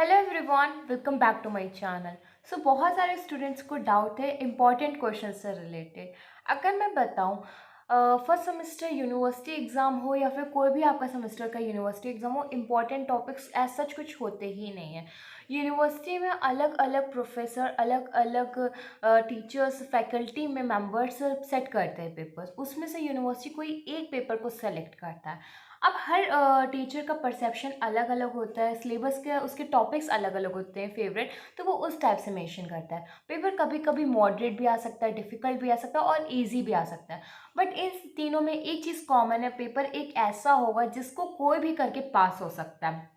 Hello everyone, welcome back to my channel. बहुत सारे students को डाउट है इम्पॉर्टेंट क्वेश्चन से रिलेटेड। अगर मैं बताऊं, फर्स्ट सेमेस्टर यूनिवर्सिटी एग्ज़ाम हो या फिर कोई भी आपका सेमेस्टर का यूनिवर्सिटी एग्ज़ाम हो, इम्पॉर्टेंट टॉपिक्स एज सच कुछ होते ही नहीं है। यूनिवर्सिटी में अलग अलग प्रोफेसर, अलग अलग टीचर्स, फैकल्टी में मेंबर्स सेट करते हैं पेपर्स। उसमें से यूनिवर्सिटी कोई एक पेपर को सेलेक्ट करता है। अब हर टीचर का परसेप्शन अलग अलग होता है, सिलेबस के उसके टॉपिक्स अलग अलग होते हैं फेवरेट, तो वो उस टाइप से मेंशन करता है। पेपर कभी कभी मॉडरेट भी आ सकता है, डिफ़िकल्ट भी आ सकता है और इजी भी आ सकता है। बट इन तीनों में एक चीज़ कॉमन है, पेपर एक ऐसा होगा जिसको कोई भी करके पास हो सकता है।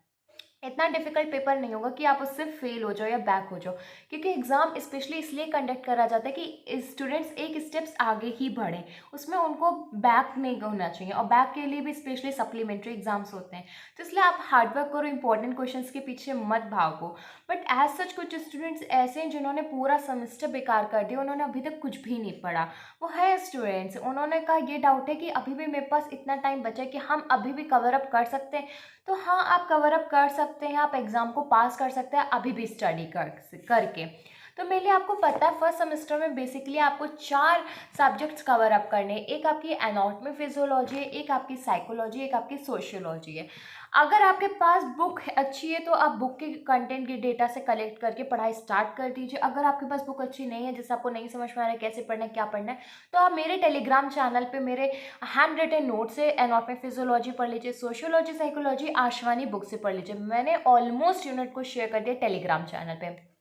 इतना डिफिकल्ट पेपर नहीं होगा कि आप उससे फेल हो जाओ या बैक हो जाओ, क्योंकि एग्ज़ाम स्पेशली इसलिए कंडक्ट करा जाता है कि स्टूडेंट्स एक स्टेप्स आगे ही बढ़ें। उसमें उनको बैक नहीं होना चाहिए, और बैक के लिए भी स्पेशली सप्लीमेंट्री एग्जाम्स होते हैं। तो इसलिए आप हार्डवर्क करो, इंपॉर्टेंट क्वेश्चंस के पीछे मत भागो। बट एज सच कुछ स्टूडेंट्स ऐसे हैं जिन्होंने पूरा सेमेस्टर बेकार कर दिया, उन्होंने अभी तक कुछ भी नहीं पढ़ा। वो है स्टूडेंट्स, उन्होंने कहा ये डाउट है कि अभी भी मेरे पास इतना टाइम बचा है कि हम अभी भी कवर अप कर सकते हैं। तो हाँ, आप कवर अप कर सकते हैं, आप एग्ज़ाम को पास कर सकते हैं अभी भी स्टडी करके। तो मेरे लिए आपको पता है, फर्स्ट सेमेस्टर में बेसिकली आपको 4 सब्जेक्ट्स कवर अप करने हैं। एक आपकी एनाटॉमी फिजियोलॉजी है, एक आपकी साइकोलॉजी, एक आपकी सोशियोलॉजी है। अगर आपके पास बुक अच्छी है तो आप बुक के कंटेंट के डेटा से कलेक्ट करके पढ़ाई स्टार्ट कर दीजिए। अगर आपके पास बुक अच्छी नहीं है, जिससे आपको नहीं समझ में आ रहा है कैसे पढ़ना है, क्या पढ़ना है, तो आप मेरे टेलीग्राम चैनल पे मेरे हैंड रिटन नोट से एनाटॉमी फिजियोलॉजी पढ़ लीजिए, सोशियोलॉजी साइकोलॉजी आशवानी बुक से पढ़ लीजिए। मैंने ऑलमोस्ट यूनिट को शेयर कर दिया टेलीग्राम चैनल पे।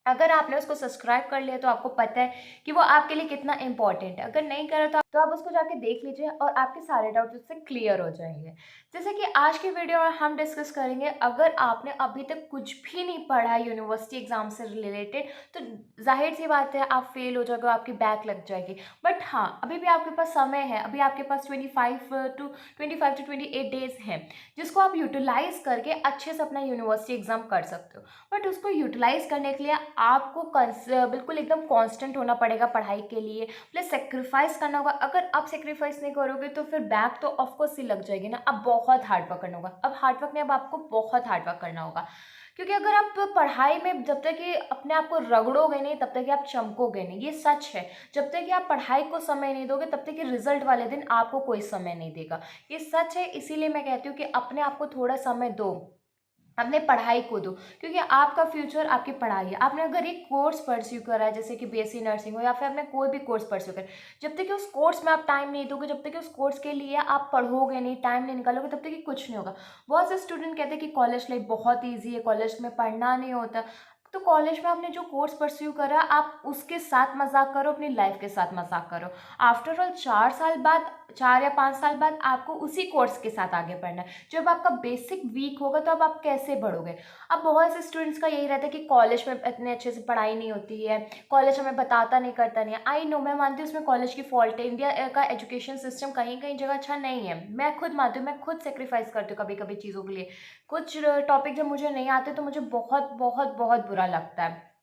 अगर आपने उसको सब्सक्राइब कर लिया तो आपको पता है कि वो आपके लिए कितना इंपॉर्टेंट है। अगर नहीं करा तो आप उसको जाके देख लीजिए और आपके सारे डाउट्स उससे क्लियर हो जाएंगे। जैसे कि आज की वीडियो में हम डिस्कस करेंगे, अगर आपने अभी तक कुछ भी नहीं पढ़ा है यूनिवर्सिटी एग्जाम से रिलेटेड, तो जाहिर सी बात है आप फेल हो जाओगे, आपकी बैक लग जाएगी। बट हाँ, अभी भी आपके पास समय है, अभी आपके पास 25 to 28 डेज हैं, जिसको आप यूटिलाइज करके अच्छे से अपना यूनिवर्सिटी एग्जाम कर सकते हो। बट उसको यूटिलाइज करने के लिए आपको बिल्कुल एकदम कांस्टेंट होना पड़ेगा पढ़ाई के लिए, प्लस सेक्रीफाइस करना होगा। अगर आप सेक्रीफाइस नहीं करोगे तो फिर बैक तो ऑफकोर्स ही लग जाएगी ना। अब बहुत हार्डवर्क करना होगा, अब हार्डवर्क नहीं, अब आपको बहुत हार्डवर्क करना होगा। क्योंकि अगर आप पढ़ाई में जब तक कि अपने आप को रगड़ोगे नहीं, तब तक कि आप चमकोगे नहीं, ये सच है। जब तक कि आप पढ़ाई को समय नहीं दोगे, तब तक कि रिजल्ट वाले दिन आपको कोई समय नहीं देगा, ये सच है। इसीलिए मैं कहती हूँ कि अपने आप को थोड़ा समय दो, अपने पढ़ाई को दो, क्योंकि आपका फ्यूचर आपकी पढ़ाई है। आपने अगर एक कोर्स परस्यू करा है, जैसे कि बीएससी नर्सिंग हो या फिर आपने कोई भी कोर्स परस्यू करा, जब तक कि उस कोर्स में आप टाइम नहीं दोगे, जब तक कि उस कोर्स के लिए आप पढ़ोगे नहीं, टाइम नहीं निकालोगे, तब तक कि कुछ नहीं होगा। बहुत से स्टूडेंट कहते हैं कि कॉलेज लाइफ बहुत ईजी है, कॉलेज में पढ़ना नहीं होता। तो कॉलेज में आपने जो कोर्स परस्यू करा, आप उसके साथ मजाक करो, अपनी लाइफ के साथ मजाक करो। आफ्टर ऑल 4 साल बाद, 4 या 5 साल बाद आपको उसी कोर्स के साथ आगे बढ़ना है। जब आपका बेसिक वीक होगा तो अब आप कैसे बढ़ोगे। अब बहुत से स्टूडेंट्स का यही रहता है कि कॉलेज में इतने अच्छे से पढ़ाई नहीं होती है, कॉलेज हमें बताता नहीं, करता नहीं है। आई नो, मैं मानती हूँ उसमें कॉलेज की फॉल्ट है। इंडिया का एजुकेशन सिस्टम कहीं कहीं जगह अच्छा नहीं है, मैं खुद मानती हूँ, मैं खुद सेक्रीफाइस करती हूँ कभी कभी चीज़ों के लिए। कुछ टॉपिक जब मुझे नहीं आते तो मुझे बहुत बहुत बहुत बुरा लगता है।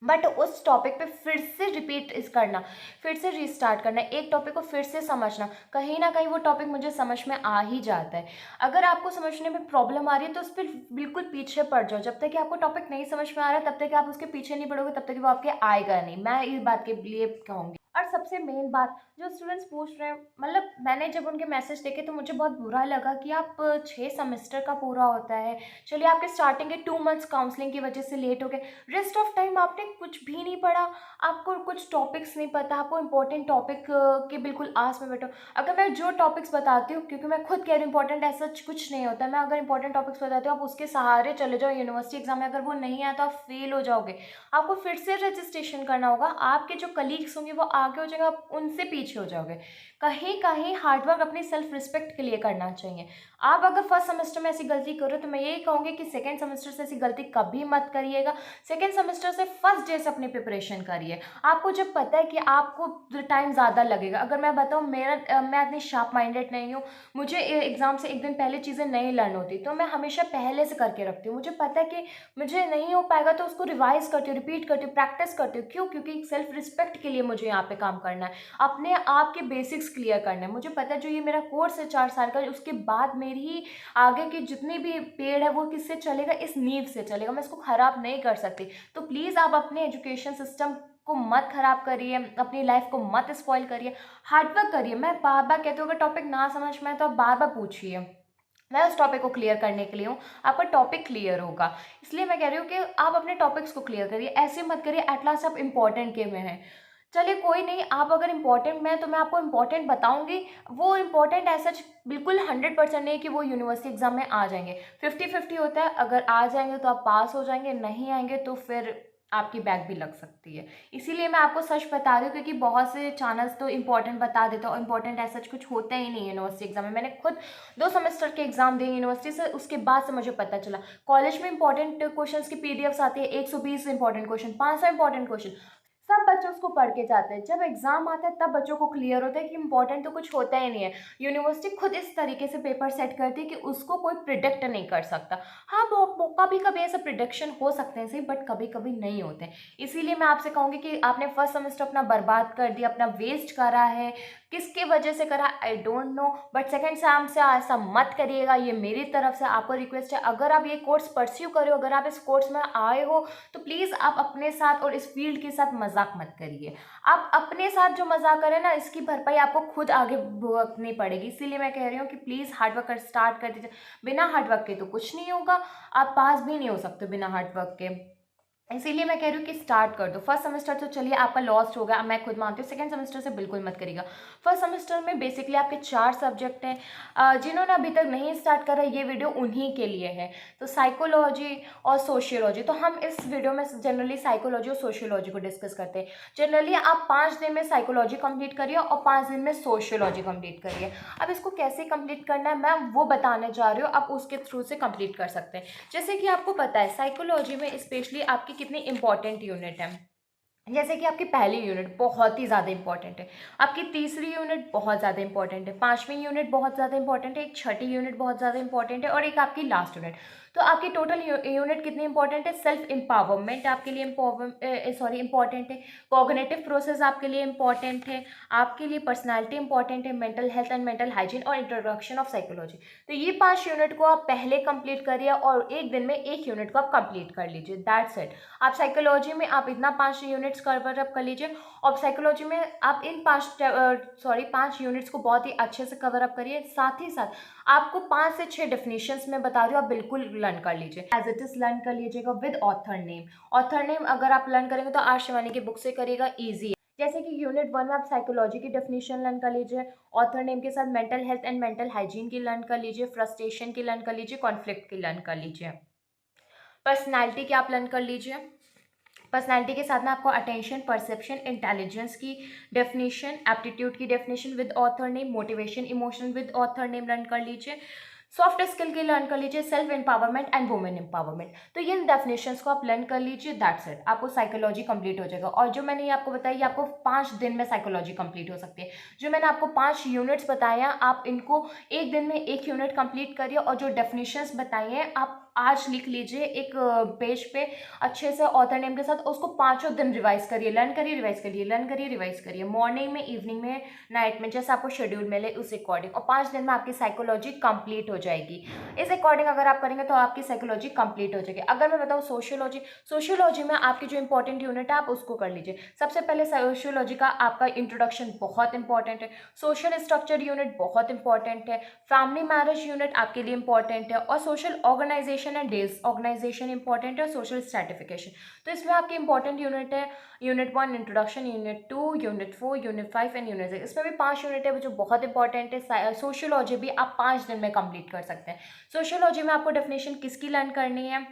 बट उस टॉपिक पे फिर से रिपीट इस करना, फिर से रीस्टार्ट करना, एक टॉपिक को फिर से समझना, कहीं ना कहीं वो टॉपिक मुझे समझ में आ ही जाता है। अगर आपको समझने में प्रॉब्लम आ रही है तो उस पर बिल्कुल पीछे पड़ जाओ। जब तक कि आपको टॉपिक नहीं समझ में आ रहा है, तब तक कि आप उसके पीछे नहीं पड़ोगे, तब तक कि वो आपके आएगा नहीं। मैं इस बात के लिए कहूँगी। और सबसे मेन बात, जो स्टूडेंट्स पूछ रहे हैं, मतलब मैंने जब उनके मैसेज देखे तो मुझे बहुत बुरा लगा कि आप 6 सेमेस्टर का पूरा होता है, चलिए आपके स्टार्टिंग के 2 मंथ्स काउंसलिंग की वजह से लेट हो गए, रेस्ट ऑफ टाइम आपने कुछ भी नहीं पढ़ा, आपको कुछ टॉपिक्स नहीं पता, आपको इंपॉर्टेंट टॉपिक के बिल्कुल आस में बैठो। अगर मैं जो टॉपिक्स बताती हूँ, क्योंकि मैं खुद कह रही हूँ इंपॉर्टेंट ऐसा कुछ नहीं होता, मैं अगर इंपॉर्टेंट टॉपिक्स बताती हूँ, आप उसके सहारे चले जाओ यूनिवर्सिटी एग्जाम में। अगर वो नहीं आया तो आप फेल हो जाओगे, आपको फिर से रजिस्ट्रेशन करना होगा, आपके जो कलीग्स होंगे वो आगे हो जाएंगे, आप उनसे पीछे हो जाओगे। कहीं कहीं हार्डवर्क अपनी सेल्फ रिस्पेक्ट के लिए करना चाहिए। आप अगर फर्स्ट सेमेस्टर में ऐसी गलती करो तो मैं यही कहूँगी कि सेकेंड सेमेस्टर से ऐसी गलती कभी मत करिएगा। सेकेंड सेमेस्टर से फर्स्ट डे से अपनी प्रिपरेशन करिए। आपको जब पता है कि आपको टाइम ज़्यादा लगेगा, अगर मैं बताऊँ, मैं इतनी शार्प माइंडेड नहीं हूँ, मुझे एग्ज़ाम से एक दिन पहले चीज़ें नहीं लर्न होती, तो मैं हमेशा पहले से करके रखती हूँ। मुझे पता है कि मुझे नहीं हो पाएगा तो उसको रिवाइज करती हूँ, रिपीट करती हूँ, प्रैक्टिस करती हूँ। क्यों? क्योंकि सेल्फ रिस्पेक्ट के लिए मुझे यहाँ पे काम करना है, अपने आप के बेसिक्स क्लियर करना है। मुझे पता है जो ये मेरा कोर्स है 4 साल का, उसके बाद मेरी ही आगे की जितनी भी पेड़ है वो किससे चलेगा, इस नींव से चलेगा, मैं इसको ख़राब नहीं कर सकती। तो प्लीज़ आप अपने एजुकेशन सिस्टम को मत ख़राब करिए, अपनी लाइफ को मत स्पॉइल करिए, हार्ड वर्क करिए। मैं बार बार कहती हूँ अगर टॉपिक ना समझ में आए तो आप बार बार पूछिए, मैं उस टॉपिक को क्लियर करने के लिए हूँ, आपका टॉपिक क्लियर होगा। इसलिए मैं कह रही हूँ कि आप अपने टॉपिक्स को क्लियर करिए, ऐसे मत करिए एट लास्ट आप इंपॉर्टेंट के में हैं। चलिए कोई नहीं, आप अगर इंपॉर्टेंट में हैं तो मैं आपको इंपॉर्टेंट बताऊंगी। वो इंपॉर्टेंट ऐसा बिल्कुल 100% नहीं कि वो यूनिवर्सिटी एग्जाम में आ जाएंगे, 50-50 होता है। अगर आ जाएंगे तो आप पास हो जाएंगे, नहीं आएंगे तो फिर आपकी बैक भी लग सकती है। इसीलिए मैं आपको सच बता रही हूँ, क्योंकि बहुत से चैनल्स तो इंपॉर्टेंट बता देते हैं और इंपॉर्टेंट ऐसा कुछ होता ही नहीं है यूनिवर्सिटी एग्जाम में। मैंने खुद 2 सेमेस्टर के एग्जाम दिए यूनिवर्सिटी से, उसके बाद से मुझे पता चला। कॉलेज में इंपॉर्टेंट क्वेश्चंस की पीडीएफ्स आती है, 120 इंपॉर्टेंट क्वेश्चन, 500 इंपॉर्टेंट क्वेश्चन, सब बच्चे उसको पढ़ के जाते हैं। जब एग्जाम आता है तब बच्चों को क्लियर होता है कि इंपॉर्टेंट तो कुछ होता ही नहीं है। यूनिवर्सिटी खुद इस तरीके से पेपर सेट करती है कि उसको कोई प्रिडिक्ट नहीं कर सकता। हाँ, कभी कभी ऐसा प्रिडिक्शन हो सकते हैं सही, बट कभी कभी नहीं होते हैं। इसीलिए मैं आपसे कहूँगी कि आपने फर्स्ट सेमेस्टर अपना बर्बाद कर दिया, अपना वेस्ट करा है, किसके वजह से करा I don't know, but second same से ऐसा मत करिएगा, ये मेरी तरफ से आपको रिक्वेस्ट है। अगर आप ये कोर्स परस्यू कर रहे हो, अगर आप इस कोर्स में आए हो, तो प्लीज़ आप अपने साथ और इस फील्ड के साथ मजाक मत करिए। आप अपने साथ जो मजाक करें ना, इसकी भरपाई आपको खुद आगे भुगतनी पड़ेगी। इसीलिए मैं कह रही हूँ कि प्लीज़ हार्डवर्क स्टार्ट कर दीजिए। बिना हार्डवर्क के तो कुछ नहीं होगा, आप पास भी नहीं हो सकते बिना हार्डवर्क के। इसीलिए मैं कह रही हूँ कि स्टार्ट कर दो। फर्स्ट सेमेस्टर तो चलिए आपका लॉस्ट हो गया, मैं खुद मानती हूँ। सेकंड सेमेस्टर से बिल्कुल मत करिएगा। फर्स्ट सेमेस्टर में बेसिकली आपके 4 सब्जेक्ट हैं। जिन्होंने अभी तक नहीं स्टार्ट करा, ये वीडियो उन्हीं के लिए है। तो साइकोलॉजी और सोशियोलॉजी, तो हम इस वीडियो में जनरली साइकोलॉजी और सोशियोलॉजी को डिस्कस करते हैं। जनरली आप 5 दिन में साइकोलॉजी कंप्लीट करिए और 5 दिन में सोशियोलॉजी कंप्लीट करिए। अब इसको कैसे कंप्लीट करना है मैं वो बताने जा रही हूँ, आप उसके थ्रू से कंप्लीट कर सकते हैं। जैसे कि आपको पता है साइकोलॉजी में स्पेशली आपकी कितनी इंपॉर्टेंट यूनिट है। जैसे कि आपकी पहली यूनिट बहुत ही ज़्यादा इंपॉर्टेंट है, आपकी तीसरी यूनिट बहुत ज़्यादा इंपॉर्टेंट है, 5वीं यूनिट बहुत ज़्यादा इंपॉर्टेंट है, एक छठी यूनिट बहुत ज़्यादा इंपॉर्टेंट है और एक आपकी लास्ट यूनिट। तो आपकी टोटल यूनिट कितनी इंपॉर्टेंट है? सेल्फ एम्पावरमेंट आपके लिए इंपॉर्टेंट है, कॉग्निटिव प्रोसेस आपके लिए इंपॉर्टेंट है, आपके लिए पर्सनैलिटी इंपॉर्टेंट है, mental health and mental hygiene और इंट्रोडक्शन ऑफ साइकोलॉजी। तो ये 5 यूनिट को आप पहले कंप्लीट करिए और एक दिन में एक यूनिट को आप कंप्लीट कर लीजिए, दैट्स इट। आप साइकोलॉजी में आप इतना 5 यूनिट्स कवर अप कर लीजिए और साइकोलॉजी में आप इन 5 यूनिट्स को बहुत ही अच्छे से कवर अप करिए। साथ ही साथ आपको 5 से 6 डेफिनेशंस में बता रही हूँ, आप बिल्कुल लर्न कर लीजिए, एज इट इज लर्न कर लीजिएगा with author name. Author name अगर आप लर्न करेंगे तो आर शिवानी की बुक से करिएगा, ईजी है। जैसे कि यूनिट 1 में आप साइकोलॉजी की डेफिनेशन लर्न कर लीजिए, ऑथर नेम के साथ mental health and mental hygiene की लर्न कर लीजिए, फ्रस्ट्रेशन की लर्न कर लीजिए, कॉन्फ्लिक्ट की लर्न कर लीजिए, पर्सनैलिटी की आप लर्न कर लीजिए। पर्सनैलिटी के साथ में आपको अटेंशन, परसेप्शन, इंटेलिजेंस की डेफिनेशन, एप्टीट्यूड की definition with author name, motivation, emotion with author name learn कर लीजिए, सॉफ्ट स्किल की लर्न कर लीजिए, self empowerment and women empowerment. तो ये डेफिनेशंस को आप लर्न कर लीजिए, दैट्स इट, आपको साइकोलॉजी कंप्लीट हो जाएगा। और जो मैंने ये आपको बताया, ये आपको 5 दिन में साइकोलॉजी कंप्लीट हो सकती है। जो मैंने आपको 5 यूनिट्स बताया, आप इनको एक दिन में एक यूनिट कंप्लीट करिए और जो डेफिनेशंस बताई हैं आप आज लिख लीजिए एक पेज पे अच्छे से ऑथर नेम के साथ, उसको 5 दिन रिवाइज करिए, लर्न करिए, रिवाइज करिए, लर्न करिए, रिवाइज करिए, मॉर्निंग में, इवनिंग में, नाइट में, जैसे आपको शेड्यूल मिले उस अकॉर्डिंग। और 5 दिन में आपकी साइकोलॉजी कंप्लीट हो जाएगी। इस अकॉर्डिंग अगर आप करेंगे तो आपकी साइकोलॉजी कंप्लीट हो जाएगी। अगर मैं बताऊँ सोशियोलॉजी में आपकी जो इंपॉर्टेंट यूनिट है आप उसको कर लीजिए। सबसे पहले सोशियोलॉजी का आपका इंट्रोडक्शन बहुत इंपॉर्टेंट है, सोशल स्ट्रक्चर यूनिट बहुत इंपॉर्टेंट है, फैमिली मैरिज यूनिट आपके लिए इंपॉर्टेंट है, और social organisation and disorganisation important है, सोशल स्ट्रैटिफिकेशन। तो इसमें आपकी इंपॉर्टेंट यूनिट है unit 1 introduction, unit 2, unit 4, unit 5 and unit 6। इसमें भी 5 यूनिट है जो बहुत इंपॉर्टेंट है। सोशियोलॉजी भी आप 5 दिन में कंप्लीट कर सकते हैं। सोशियोलॉजी में आपको डेफिनेशन किसकी लर्न करनी है?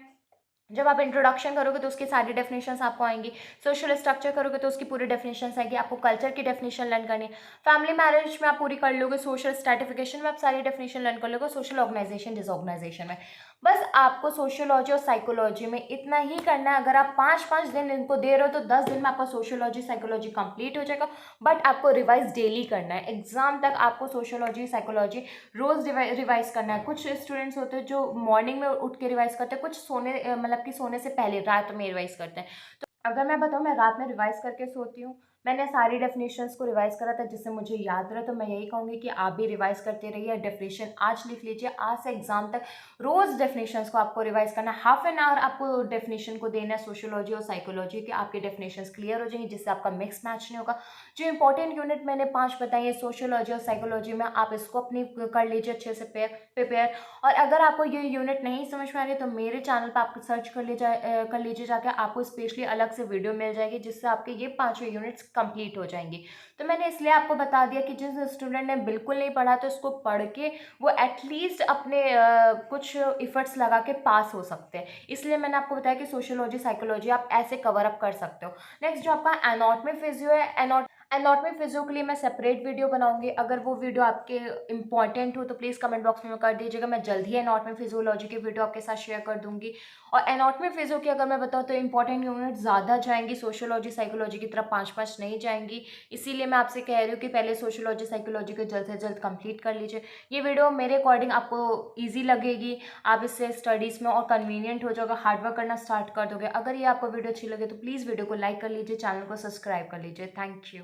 जब आप इंट्रोडक्शन करोगे तो उसकी सारी डेफिनेशंस आपको आएंगी, सोशल स्ट्रक्चर करोगे तो उसकी पूरी डेफिनेशंस आएगी, आपको कल्चर की डेफिनेशन लर्न करनी है, फैमिली मैरिज में आप पूरी कर लोगे, सोशल स्ट्रैटिफिकेशन में आप सारी डेफिनेशन लर्न कर लोगे, सोशल ऑर्गेनाइजेशन, डिसऑर्गेनाइजेशन में। बस आपको सोशियोलॉजी और साइकोलॉजी में इतना ही करना है। अगर आप 5-5 दिन इनको दे रहे हो तो 10 दिन में आपका सोशियोलॉजी साइकोलॉजी कंप्लीट हो जाएगा। बट आपको रिवाइज डेली करना है, एग्जाम तक आपको सोशियोलॉजी साइकोलॉजी रोज रिवाइज करना है। कुछ स्टूडेंट्स होते हैं जो मॉर्निंग में उठ के रिवाइज करते हैं, कुछ सोने मतलब कि सोने से पहले रात में रिवाइज करते हैं। तो अगर मैं बताऊँ, मैं रात में रिवाइज करके सोती हूँ, मैंने सारी डेफिनेशंस को रिवाइज़ करा था जिससे मुझे याद रहा, तो मैं यही कहूँगी कि आप भी रिवाइज़ करते रहिए। डेफिनेशन आज लिख लीजिए, आज से एग्ज़ाम तक रोज़ डेफिनेशंस को आपको रिवाइज़ करना है। हाफ एन आवर आपको डेफिनेशन को देना है सोशियोलॉजी और साइकोलॉजी के, आपके डेफिनेशंस क्लियर हो जाएंगे जिससे आपका मिक्स मैच नहीं होगा। जो इंपॉर्टेंट यूनिट मैंने 5 बताई है सोशियोलॉजी और साइकोलॉजी में, आप इसको अपनी कर लीजिए अच्छे से प्रिपेयर। और अगर आपको ये यूनिट नहीं समझ में आ रही तो मेरे चैनल पर आप सर्च कर लीजिए जाके, आपको स्पेशली अलग से वीडियो मिल जाएगी जिससे आपके ये 5 यूनिट्स कंप्लीट हो जाएंगी। तो मैंने इसलिए आपको बता दिया कि जिस स्टूडेंट ने बिल्कुल नहीं पढ़ा तो इसको पढ़ के वो एटलीस्ट अपने कुछ इफ़र्ट्स लगा के पास हो सकते हैं। इसलिए मैंने आपको बताया कि सोशियोलॉजी साइकोलॉजी आप ऐसे कवर अप कर सकते हो। नेक्स्ट जो आपका एनाटॉमी फिजियो है, एनाटॉमी फिजियो के लिए मैं सेपरेट वीडियो बनाऊंगी। अगर वो वीडियो आपके इंपॉर्टेंट हो तो प्लीज़ कमेंट बॉक्स में कर दीजिएगा, मैं जल्द ही एनाटॉमी फिजियोलॉजी की वीडियो आपके साथ शेयर कर दूंगी। और एनाटॉमी फिजियो की अगर मैं बताऊँ तो इंपॉर्टेंट यूनिट ज़्यादा जाएंगी, सोशियोलॉजी साइकोलॉजी की तरफ 5-5 नहीं जाएंगी। इसीलिए मैं आपसे कह रही हूँ कि पहले सोशियोलॉजी साइकोलॉजी को जल्द से जल्द कंप्लीट कर लीजिए। ये वीडियो मेरे अकॉर्डिंग आपको ईजी लगेगी, आप इससे स्टडीज़ में और कन्वीनियंट हो जाएगा, हार्डवर्क करना स्टार्ट कर दोगे। अगर ये आपको वीडियो अच्छी लगे तो प्लीज़ वीडियो को लाइक कर लीजिए, चैनल को सब्सक्राइब कर लीजिए। Thank you.